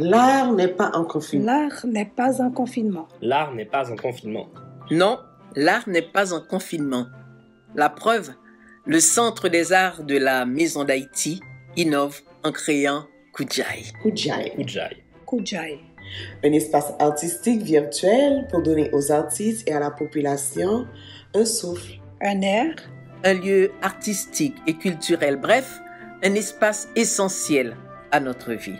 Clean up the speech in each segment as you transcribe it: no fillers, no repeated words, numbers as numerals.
L'art n'est pas en confinement. L'art n'est pas en confinement. L'art n'est pas en confinement. Non, l'art n'est pas en confinement. La preuve, le Centre des arts de la Maison d'Haïti innove en créant Kudjai. Kudjai. Kudjai. Kudjai. Un espace artistique virtuel pour donner aux artistes et à la population un souffle. Un air. Un lieu artistique et culturel, bref, un espace essentiel à notre vie.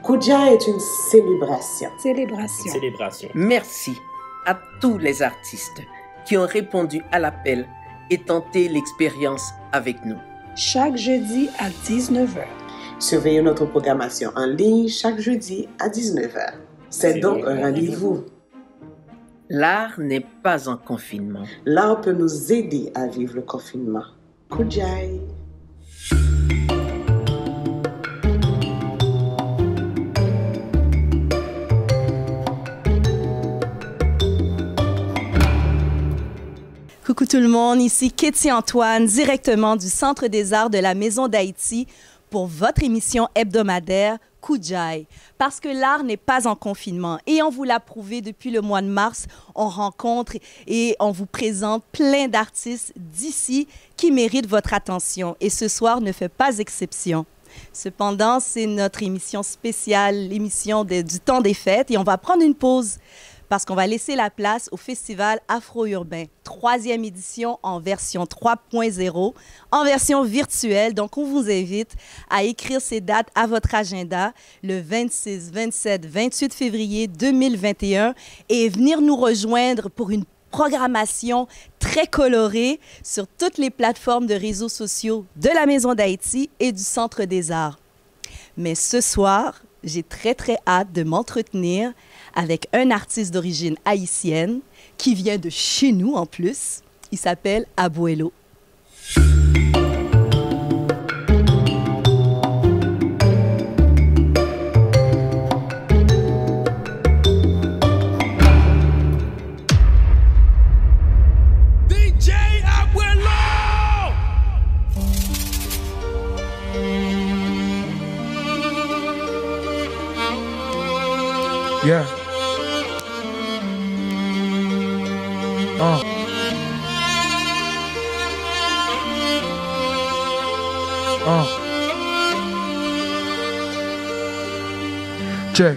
Kudjai est une célébration. Célébration. Célébration. Merci à tous les artistes qui ont répondu à l'appel et tenté l'expérience avec nous. Chaque jeudi à 19h. Surveillez notre programmation en ligne chaque jeudi à 19h. C'est donc un rendez-vous. L'art n'est pas en confinement. L'art peut nous aider à vivre le confinement. Kudjai. Coucou tout le monde, ici Katie Antoine, directement du Centre des arts de la Maison d'Haïti pour votre émission hebdomadaire Kudjai. Parce que l'art n'est pas en confinement et on vous l'a prouvé depuis le mois de mars, on rencontre et on vous présente plein d'artistes d'ici qui méritent votre attention et ce soir ne fait pas exception. Cependant, c'est notre émission spéciale, l'émission du temps des fêtes et on va prendre une pause parce qu'on va laisser la place au Festival Afro-Urbain, 3e édition en version 3.0, en version virtuelle. Donc, on vous invite à écrire ces dates à votre agenda le 26, 27, 28 février 2021 et venir nous rejoindre pour une programmation très colorée sur toutes les plateformes de réseaux sociaux de la Maison d'Haïti et du Centre des arts. Mais ce soir, j'ai très hâte de m'entretenir avec un artiste d'origine haïtienne qui vient de chez nous en plus. Il s'appelle Abuelo. DJ Abuelo! Yeah. Check.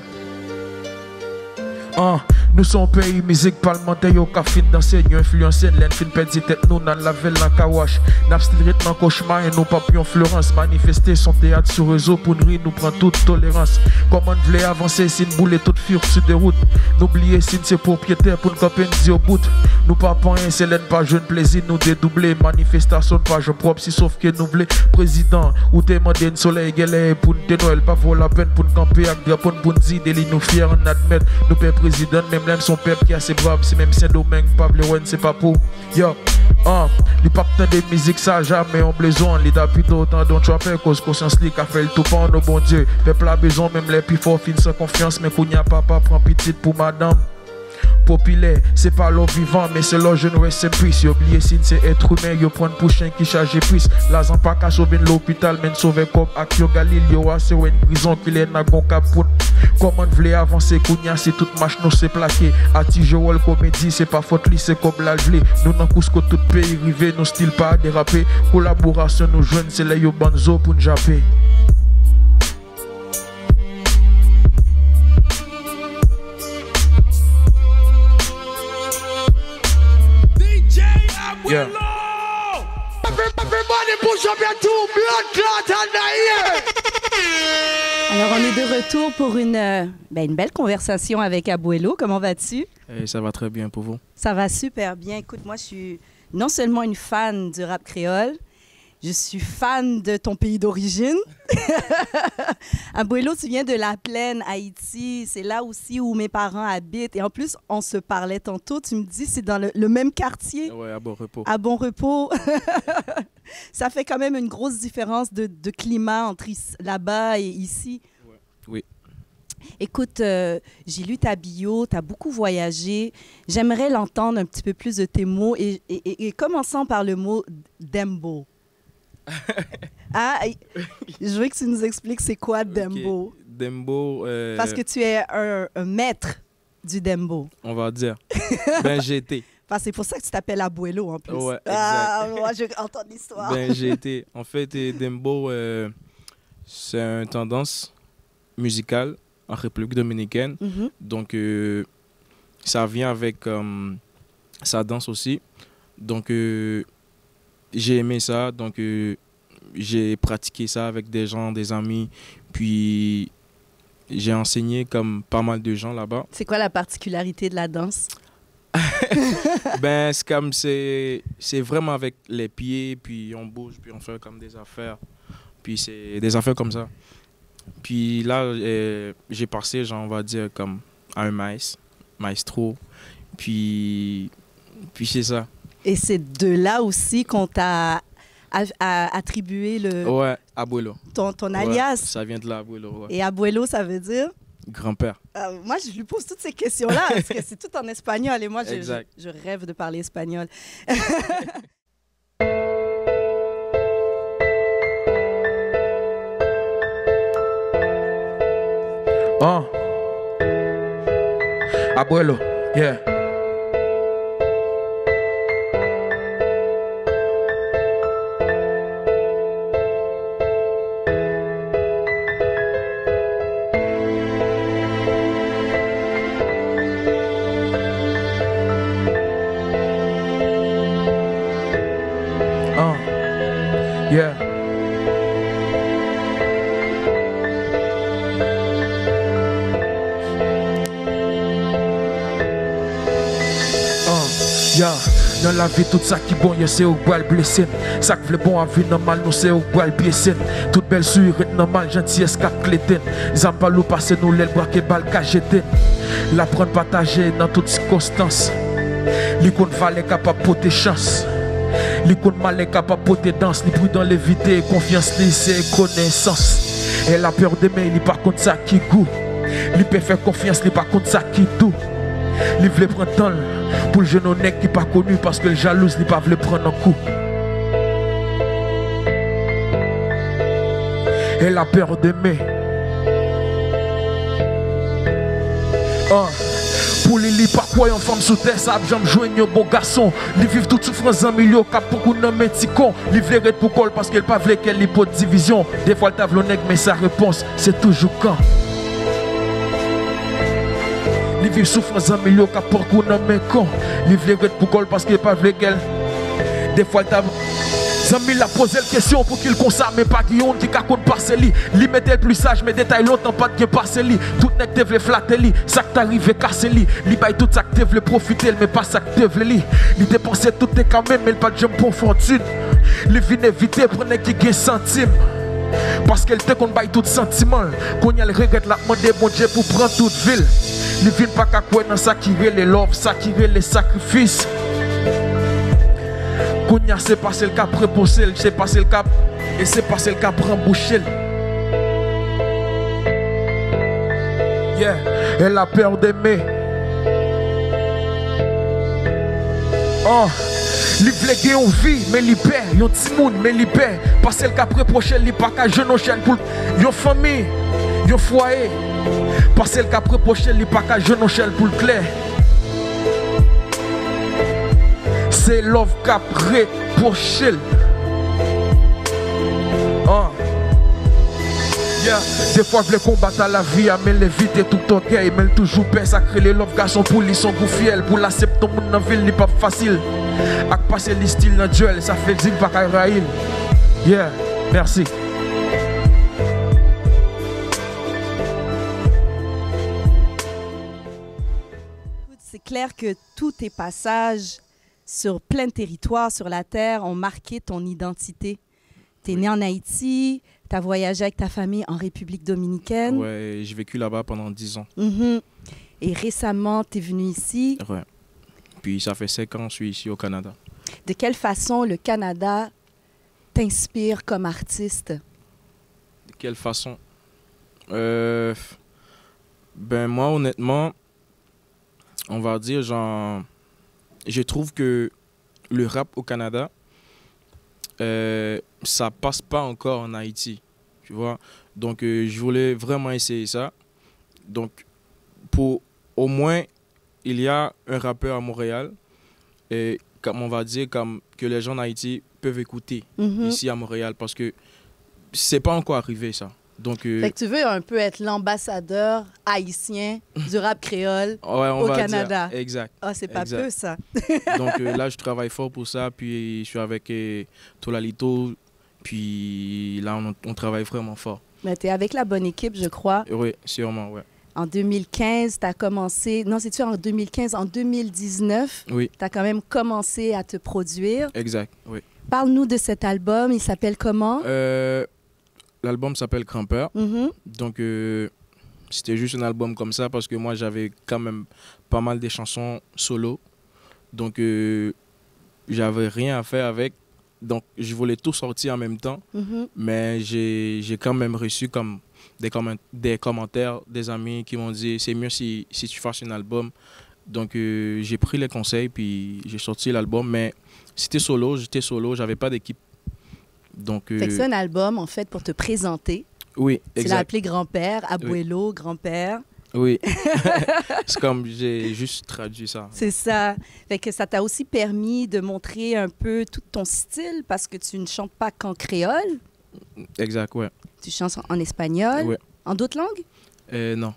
Nous sommes pays musique parlementaire yo ka fin d'enseignant influencer l'en fin perdre tête nous dans la ville dans kawash n'a stil rythme cauchemar et nous papillon Florence manifester son théâtre sur réseau pour nous nous prend toute tolérance comment voulez avancer si nous bouler toute fure sur des routes n'oubliez si c'est propriétaire pour nous camper au bout nous pas rien c'est l'en pas jeune plaisir nous dédoubler manifestation pas je propre si sauf que nous voulez président ou demander un soleil galère pour nous Noël pas vaut la peine pour nous camper avec drapeau pour nous dire des nous fiers en admettre nous père président même son peuple qui a ses braves, c'est même Saint-Domingue, Pablo c'est pas pour. Yo, les papes de musique, ça jamais on besoin. Les depuis d'autant dont tu appelles cause conscience li qu'a fait le tout pour nos bon Dieu. Peuple a besoin, même les plus forts finissent sans confiance, mais qu'on y a papa prend petite pour madame. Populaire, c'est pas l'eau vivant, mais c'est l'eau jeune reste plus. Si oublié si c'est être humain, yo prend pour chien qui charge plus. L'argent pas qu'à sauver l'hôpital, mais sauver comme Akio Galil, yo a c'est une prison qu'il est na gon capoun. Comment voulez avancer, Kounia, si toute marche nous c'est plaqué. Ati Joel comédie, c'est pas faute li, c'est comme la gelée. Nous n'en Cusco tout pays rivé, nous style pas déraper. Collaboration nous jeunes, c'est les yo banzo pour nous japper. Yeah. Everybody push up your two blood clot on the ear. Alors, on est de retour pour une belle conversation avec Abuelo. Comment vas-tu? Ça va très bien pour vous. Ça va super bien. Écoute, moi, je suis non seulement une fan du rap créole, je suis fan de ton pays d'origine. Abuelo, tu viens de la plaine, Haïti. C'est là aussi où mes parents habitent. Et en plus, on se parlait tantôt. Tu me dis c'est dans le même quartier. Oui, à Bon Repos. À Bon Repos. Ça fait quand même une grosse différence de climat entre là-bas et ici. Ouais. Oui. Écoute, j'ai lu ta bio, tu as beaucoup voyagé. J'aimerais l'entendre un petit peu plus de tes mots et commençons par le mot Dembo. Je veux que tu nous expliques c'est quoi Dembo. Okay. Dembo, Parce que tu es un maître du dembo. on va dire. Ben, j'ai été. Enfin, c'est pour ça que tu t'appelles Abuelo en plus. Ouais, Ah, moi, je entends l'histoire. Ben, j'ai été. En fait, Dembo, c'est une tendance musicale en République dominicaine. Mhm. Donc, ça vient avec sa danse aussi. Donc, j'ai aimé ça. Donc, j'ai pratiqué ça avec des gens, des amis. Puis, j'ai enseigné comme pas mal de gens là-bas. C'est quoi la particularité de la danse? Ben, c'est vraiment avec les pieds, puis on bouge, puis on fait comme des affaires. Puis c'est des affaires comme ça. Puis là, j'ai passé, genre, on va dire, comme à un maestro. Puis c'est ça. Et c'est de là aussi qu'on t'a attribué Ouais, abuelo. ton Ouais, alias. ça vient de là, abuelo. Ouais. Et Abuelo, ça veut dire? Grand-père. Moi, je lui pose toutes ces questions-là parce que c'est tout en espagnol et moi, Exact. je rêve de parler espagnol. Abuelo, yeah. Yeah. Yeah. Dans la vie, tout ça qui bon, yo, c'est au bois le blessé. Ça qui veut bon à vie normal, nous c'est au bois le piécé. Toute belle surette normale, gentillesse cap clétène. Zambalou passe nous l'aile braquer balle cagété. La prendre partager dans toutes circonstances. L'icône valait capable porter chance. L'icône malin capable porter danse. Li prudent l'éviter, confiance li c'est connaissance. Elle a peur de mais il pas contre ça qui goût. Li peut faire confiance, li pas contre ça qui doux. Li vle prendre temps pour le jeune honnête qui pas connu parce que le jalouse li pas vle prendre un coup. Elle a peur d'aimer. Pour Lili, pas quoi en femme sous terre, ça a jamais joué un bon garçon. Li vivent toute souffrance en milieu, cap beaucoup de noms méticons. Li vle pour col parce qu'elle pas vle qu'elle li pot division. Des fois le table nèg mais sa réponse c'est toujours quand. Li vivent souffrance en milieu, cap beaucoup de noms méticons. Li vle pour col parce qu'elle pas vle qu'elle. Des fois le table. Zami la pose la question pour qu'il consomme mais pas qui honte qui ka compte passer li. Li mette le plus sage mais détail longtemps pas de passer li. Tout nek te vle flatter li, ça que t'arrive casser li. Li bay tout ça que te vle profiter mais pas ça que te vle li. Li dépenser tout te quand même mais pas de jambes pour fortune. Li vinn éviter prendre qui gain centime. Parce qu'elle te kon bay tout sentiment. Qu'on y a le regrette la demander bon Dieu pour prendre toute ville. Li vinn pas ka quoi dans ça qui les love, ça qui les sacrifices. Kounya c'est passer le cap reposer, c'est passer le cap et c'est passer le cap remboucher. Yeah, elle a peur d'aimer. Oh, li vle gen yon vie mais li perd, yon timoun mais li perd. Passer le cap reprocher, li pas ka jeune chaîne pour yon famille, yon foyer. Passer le cap reprocher, li pas ka jeune chaîne pour le clair. C'est love cap reproché. Yeah. Des fois je voulais combattre à la vie, mais l'éviter tout ton cœur, mais toujours peur sacré les love garçon pour lui son goût fiel, pour l'accepter ton monde dans ville, n'est pas facile. À passer les styles dans duel, ça fait dire pas qu'à raïl. Yeah, merci. C'est clair que tous tes passages sur plein de territoires sur la terre ont marqué ton identité. Tu es né en Haïti, tu as voyagé avec ta famille en République dominicaine. Ouais, j'ai vécu là-bas pendant 10 ans. Et récemment, tu es venu ici. Ouais. Puis ça fait 5 ans que je suis ici au Canada. De quelle façon le Canada t'inspire comme artiste? De quelle façon? Ben moi, honnêtement, on va dire, genre, je trouve que le rap au Canada, ça passe pas encore en Haïti. tu vois. Donc, je voulais vraiment essayer ça. Donc, pour au moins, il y a un rappeur à Montréal, et comme on va dire, comme que les gens en Haïti peuvent écouter ici à Montréal, parce que c'est pas encore arrivé, ça. Donc, fait que tu veux un peu être l'ambassadeur haïtien du rap créole au Canada. Dire. Exact. Ah, c'est pas peu, ça. Donc là, je travaille fort pour ça. Puis je suis avec Tolalito. Puis là, on travaille vraiment fort. Mais tu es avec la bonne équipe, je crois. Oui, sûrement, oui. En 2015, tu as commencé... Non, c'est-tu en 2015? En 2019, oui. Tu as quand même commencé à te produire. Exact, oui. Parle-nous de cet album. Il s'appelle comment? L'album s'appelle Crampeur. Donc, c'était juste un album comme ça parce que moi, j'avais quand même pas mal de chansons solo. Donc, j'avais rien à faire avec. Donc, je voulais tout sortir en même temps. Mais j'ai quand même reçu comme des commentaires des amis qui m'ont dit « C'est mieux si tu fasses un album ». Donc, j'ai pris les conseils puis j'ai sorti l'album. Mais j'étais solo, j'avais pas d'équipe. Donc, c'est un album, en fait, pour te présenter. Oui, exact. Tu l'as appelé Grand-père, Abuelo, Grand-père. Oui, c'est comme j'ai juste traduit ça. C'est ça. Fait que ça t'a aussi permis de montrer un peu tout ton style parce que tu ne chantes pas qu'en créole. Exact, ouais. Tu chantes en espagnol, ouais. En d'autres langues? Non,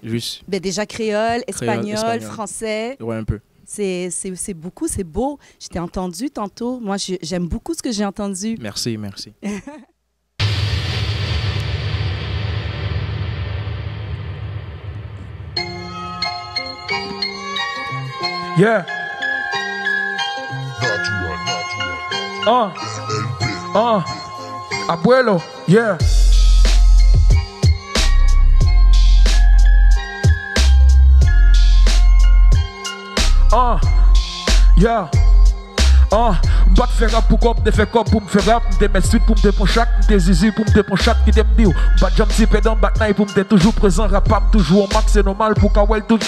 juste. Ben déjà créole, espagnol, français. Ouais, un peu. C'est beaucoup, c'est beau. Je t'ai entendu tantôt. Moi, j'aime beaucoup ce que j'ai entendu. Merci, merci. Yeah. Abuelo, yeah. Yeah. M'pas te faire rap pour comme te faire comme pour me faire rap, m'te mettre suite pour me prendre chaque, m'te zizi pour me prendre chaque qui t'aime dire. M'pas jam si pédant batnaï pour me toujours présent, rap toujours au max, c'est normal pour qu'awel tout.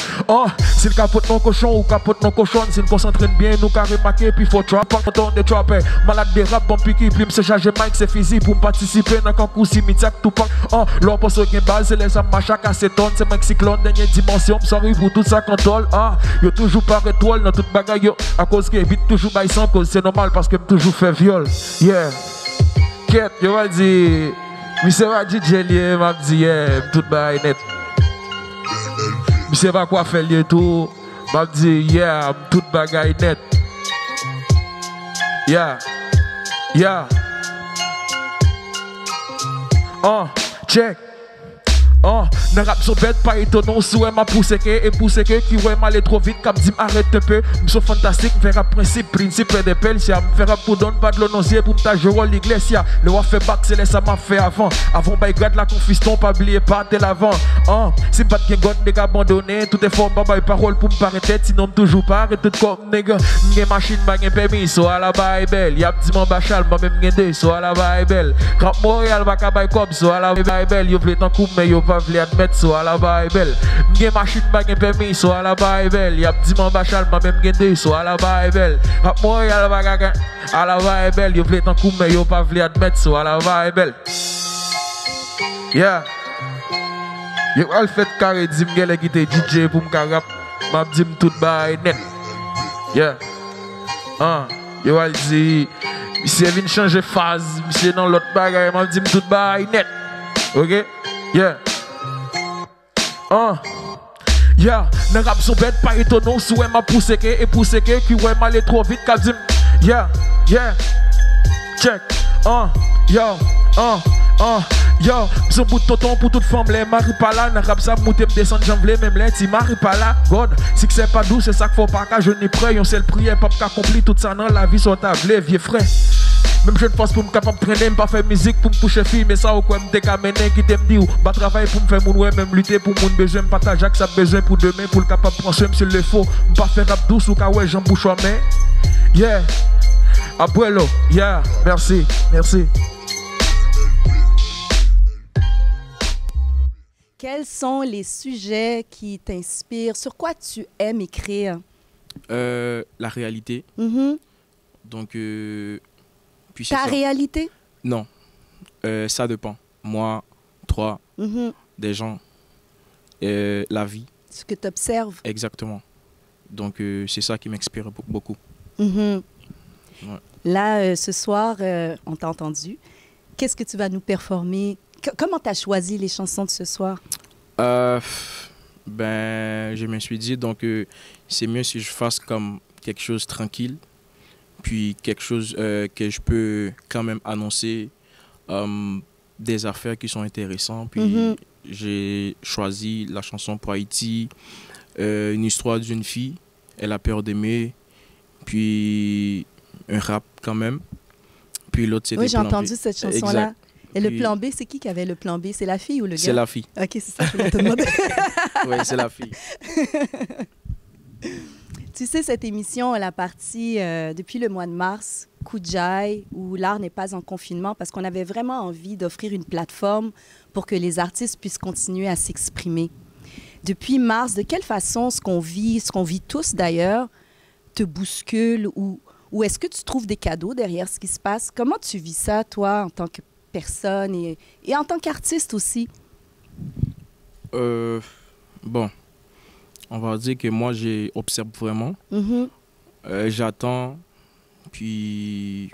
Si le capote non cochon ou capote non cochon, si nous concentre bien, nous carré maqué, puis faut trap, pas content de trapper. Malade de rap, bon piqué, puis m'se charger mic, c'est physique pour me participer dans concours simitiak tout pas. L'or pour ce gain base, c'est les âmes machac à 7 tonnes, c'est mec cyclone, dernière dimension, sorry pour tout ça contrôle. Yo toujours par étoile dans toute bagaille, yo, à cause que vite toujours bail sans cause, c'est normal parce que me toujours fait viol. Yeah. Quête, yo va dire, monsieur va DJ lié, m'a dit yeah, tout bail net. Monsieur va quoi faire lié tout, m'a dit yeah, tout bagaille net. Yeah. Yeah. Check. Nan rap son bête pas étonnant, souhait m'a poussé que et poussé que qui ouais m'aller trop vite cap dit m'arrête un peu, m'so fantastique m'fait rap principe des pelles si m'fait rap pour donner pas de l'ononcier pour m'ta jouer l'iglesia, le wa fait back c'est les ça m'a fait avant bail grade la confiston pas oublier pas tel avant, si pas de god nèg abandonné, tout est fort pas bail parole pour m'paraître tête sinon toujours pas arrête tout comme nèg, m'gen machine pas gen permis so à la Bible, y a dit mon bachal moi même gen deux so à la Bible, rap Montréal va ka bail comme so à la Bible, yo vle tant coup mais yo pas vle admettre so à la Bible. M'gen machine pas gen permis so à la Bible. Y a dit mon bachal moi même gen deux so à la Bible. Rap Montréal va ka à la Bible. Yo vle tant coup mais yo pas vle admettre so à la Bible. Yeah. Yo al fait carré di m'gele qui te DJ pour m'ka rap. M'a dit tout bail net. Yeah. Yo al di monsieur vient changer phase, monsieur dans l'autre bagaille m'a dit tout bail net. OK? Yeah. Yeah, nan rap son bête pas étonnant, souhait m'a poussé que et poussé que qui ouais m'aller trop vite qu'a dit. Yeah, yeah. Check. Yo, son bout de tonton pour toute femme, les marie pas là, nan rap ça monter me descendre j'en vle même les ti marie pas là. God, si que c'est pas doux, c'est ça qu'il faut pas qu'à je n'ai prêt, on seul prière pas accompli tout ça dans la vie sur ta vle vieux frère. Même je ne pense pour me capable de traîner, pas faire musique pour me coucher fille, mais ça ou quoi me décamener qui t'aime dire, pas travailler pour me faire mon ouais, même lutter pour mon besoin, partager que ça besoin pour demain, pour le capable de prendre soin s'il le faut, pas faire rap douce ou qu'à ouais, j'en bouche en main. Yeah, Abuelo, yeah, merci, merci. Quels sont les sujets qui t'inspirent? Sur quoi tu aimes écrire? La réalité. Donc, puis ta réalité? Non, ça dépend. moi, toi, Mhm. des gens, la vie. Ce que tu observes. Exactement. Donc, c'est ça qui m'inspire beaucoup. Mhm. Ouais. Là, ce soir, on t'a entendu. Qu'est-ce que tu vas nous performer? Comment tu as choisi les chansons de ce soir? Je me suis dit, donc, c'est mieux si je fasse comme quelque chose tranquille, puis quelque chose que je peux quand même annoncer des affaires qui sont intéressantes. Puis, j'ai choisi la chanson pour Haïti, une histoire d'une fille, elle a peur d'aimer, puis un rap quand même. Puis l'autre, c'était Oui, j'ai Plan B. entendu cette chanson-là. Exact. Et le Puis- plan B, c'est qui avait le plan B? C'est la fille ou le gars? C'est la fille. OK, c'est ça que je voulais te demander. Oui, c'est la fille. Tu sais, cette émission, elle a parti depuis le mois de mars, Koudjaï, où l'art n'est pas en confinement, parce qu'on avait vraiment envie d'offrir une plateforme pour que les artistes puissent continuer à s'exprimer. Depuis mars, de quelle façon ce qu'on vit tous d'ailleurs, te bouscule ou est-ce que tu trouves des cadeaux derrière ce qui se passe? Comment tu vis ça, toi, en tant que personne et en tant qu'artiste aussi? Bon, on va dire que moi, j'observe vraiment. Mhm. J'attends, puis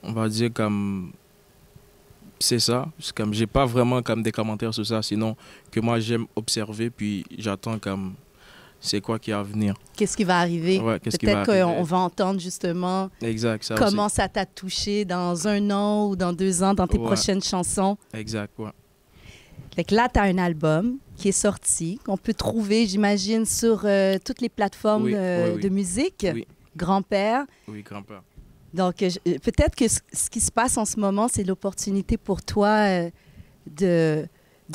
on va dire comme... C'est ça, c'est comme j'ai pas vraiment comme des commentaires sur ça, sinon que moi j'aime observer, puis j'attends comme c'est quoi qui va venir. Qu'est-ce qui va arriver? Ouais, qu'est-ce qui va Peut-être arriver. qu'on va entendre justement Exact, ça comment ça t'a touché dans 1 an ou dans 2 ans dans tes Ouais. prochaines chansons. aussi. Exact, ouais. Fait que là, tu as un album qui est sorti, qu'on peut trouver, j'imagine, sur toutes les plateformes Oui, oui. de musique. Oui. Grand-père. Oui, grand-père. Donc, peut-être que ce qui se passe en ce moment, c'est l'opportunité pour toi de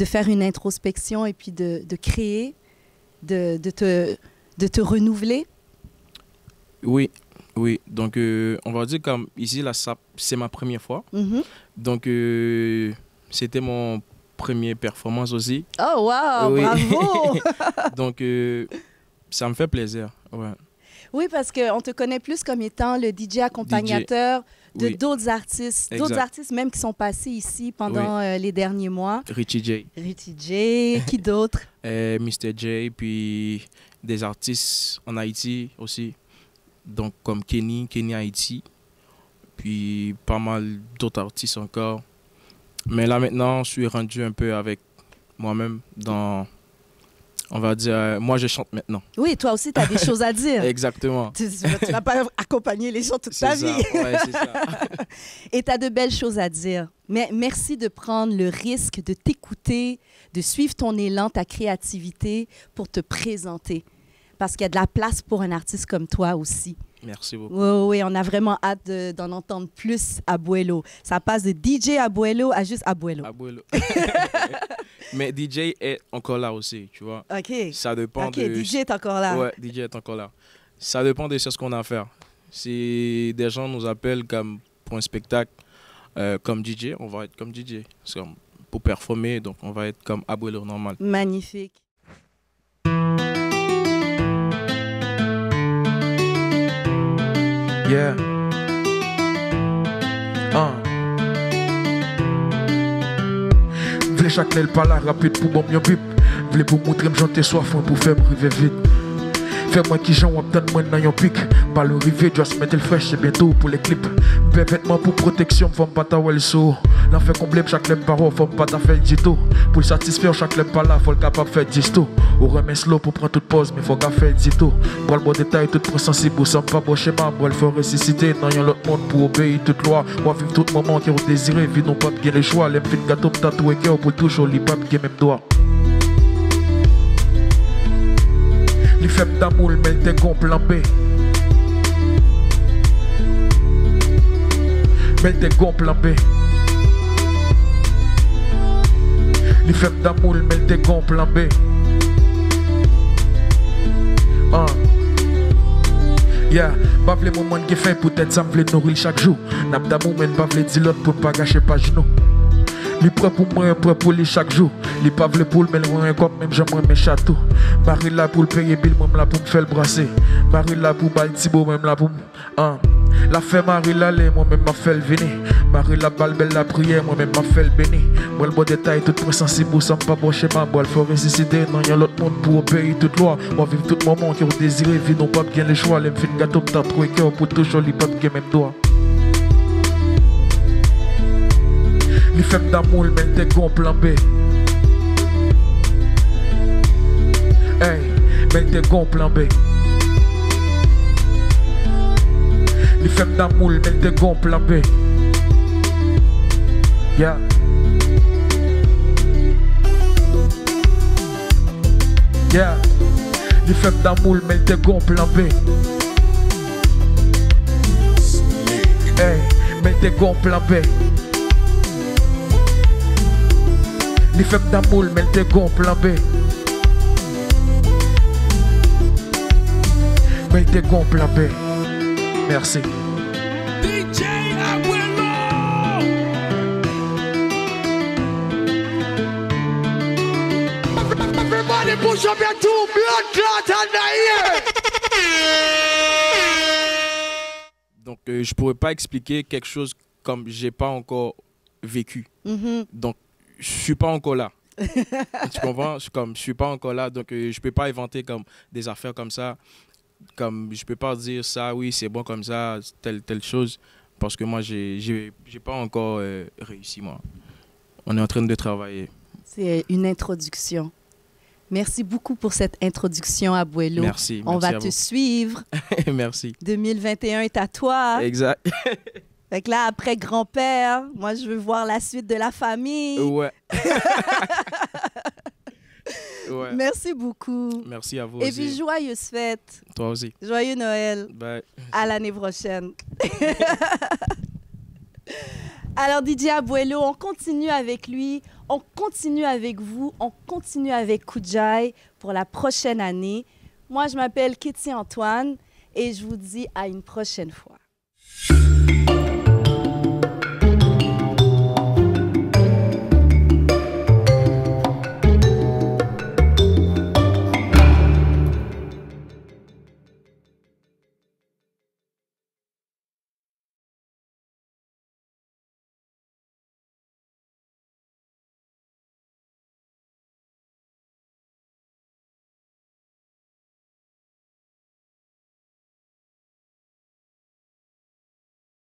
faire une introspection et puis de créer, de te renouveler. Oui, oui. Donc, on va dire comme ici, là, c'est ma première fois. Mhm. Donc, c'était mon première performance aussi. Oh, wow! Oui. Bravo! Donc, ça me fait plaisir. Ouais. Oui, parce qu'on te connaît plus comme étant le DJ accompagnateur de Oui. d'autres artistes. Exact. D'autres artistes même qui sont passés ici pendant les derniers mois. Richie J, Richie J, qui d'autre? Mr. J, puis des artistes en Haïti aussi. Donc, comme Kenny Haïti, puis pas mal d'autres artistes encore. Mais là, maintenant, je suis rendu un peu avec moi-même dans... On va dire, moi je chante maintenant. Oui, toi aussi, tu as des choses à dire. Exactement. Tu n'as pas accompagné les gens toute C'est ta ça. vie. Ouais, c'est ça. Et tu as de belles choses à dire. Mais merci de prendre le risque de t'écouter, de suivre ton élan, ta créativité pour te présenter. Parce qu'il y a de la place pour un artiste comme toi aussi. Merci beaucoup. Oui, on a vraiment hâte d'en entendre plus à Abuelo. Ça passe de DJ Abuelo à juste Abuelo. Abuelo. Mais DJ est encore là aussi, tu vois. OK. Ça dépend OK, de... DJ est encore là. Ouais, DJ est encore là. Ça dépend de ce qu'on a à faire. Si des gens nous appellent comme pour un spectacle comme DJ, on va être comme DJ. C'est comme pour performer, donc on va être comme Abuelo normal. Magnifique. Yeah. Vle chakle l pala rapide pour bon mieux bip. Vle pour montrer m'jante soif pour faire m'river vite. Fais-moi qui j'en obtenne moi dans yon pic. Pas le rivet, just mettre le fraîche, c'est bientôt pour les clips. Paix vêtements pour protection, femme pas ta well so. L'en fait comblé, chaque lème paro, femme pas ta fait dito. Pour le satisfaire, chaque lème pas là, faut le capable faire disto. Ou remet slow pour prendre toute pause, mais faut qu'à faire dito. Pour le bon détail, tout pour sensible, sans pas bon schéma. Moi, il faut ressusciter dans yon l'autre monde pour obéir toute loi. Moi, vivre tout moment qui ont désiré, vie non pas bien le choix. L'aime fin gâteau, tatoué cœur pour toujours, li pas bien même doigt. Li fèm d'amour, mais t'es gon plan B. Mais t'es gon plan B. Li fèm d'amour, mais t'es gon plan B. Yeah, pas vle moment qui fait peut-être ça m'vle nourrir chaque jour. N'a d'amour, mais pas vle dire l'autre pour pas gâcher pas genou. Li prêt pour moi, prêt pour lui chaque jour. Li pas vle pour le mais le comme même j'aimerais mes châteaux. Marie là pour le payer bill, même là pour me faire le brasser. Marie là pour baltibo, même là pour La fait Marie l'aller, moi-même m'a fait le venir. Marie la balle, belle la prière, moi-même m'a fait le béni. Moi le bon détail, tout point sensible, ça me pas bon schéma. Moi le faut ressusciter, non y'a l'autre monde pour obéir toute loi. Moi vivre tout moment qui ont désiré, vie non pas bien les choix. Les films gâteau, t'as trouvé cœur pour toujours, les pas bien même doigt. Les femmes d'amour, mais t'es gon plan B. Hey, mais t'es gon plan B. Les femmes d'amour, mais t'es gon plan B. Yeah. Yeah. Les femmes d'amour, mais t'es gon plan B. Hey, mais t'es gon plan B. Les femmes d'amour, mais t'es gon plan B. Mais t'es gon plan B. Merci. DJ Abuelo. Everybody push up your two blood clot in the ear. Donc, je pourrais pas expliquer quelque chose comme j'ai pas encore vécu. Donc, je suis pas encore là. Tu comprends? Je suis pas encore là, donc je peux pas inventer comme des affaires comme ça. Comme je peux pas dire ça, oui, c'est bon comme ça, telle chose, parce que moi, j'ai pas encore réussi, moi. On est en train de travailler. C'est une introduction. Merci beaucoup pour cette introduction, Abuelo. Merci. On va te suivre. Merci. 2021 est à toi. Exact. Fait que là, après grand-père, moi, je veux voir la suite de la famille. Ouais. Ouais. Merci beaucoup. Merci à vous Et aussi. puis, joyeuses fêtes. Toi aussi. Joyeux Noël. Bye. À l'année prochaine. Alors, DJ Abuelo, on continue avec lui, on continue avec vous, on continue avec Koudjaï pour la prochaine année. Moi, je m'appelle Kitty Antoine et je vous dis à une prochaine fois.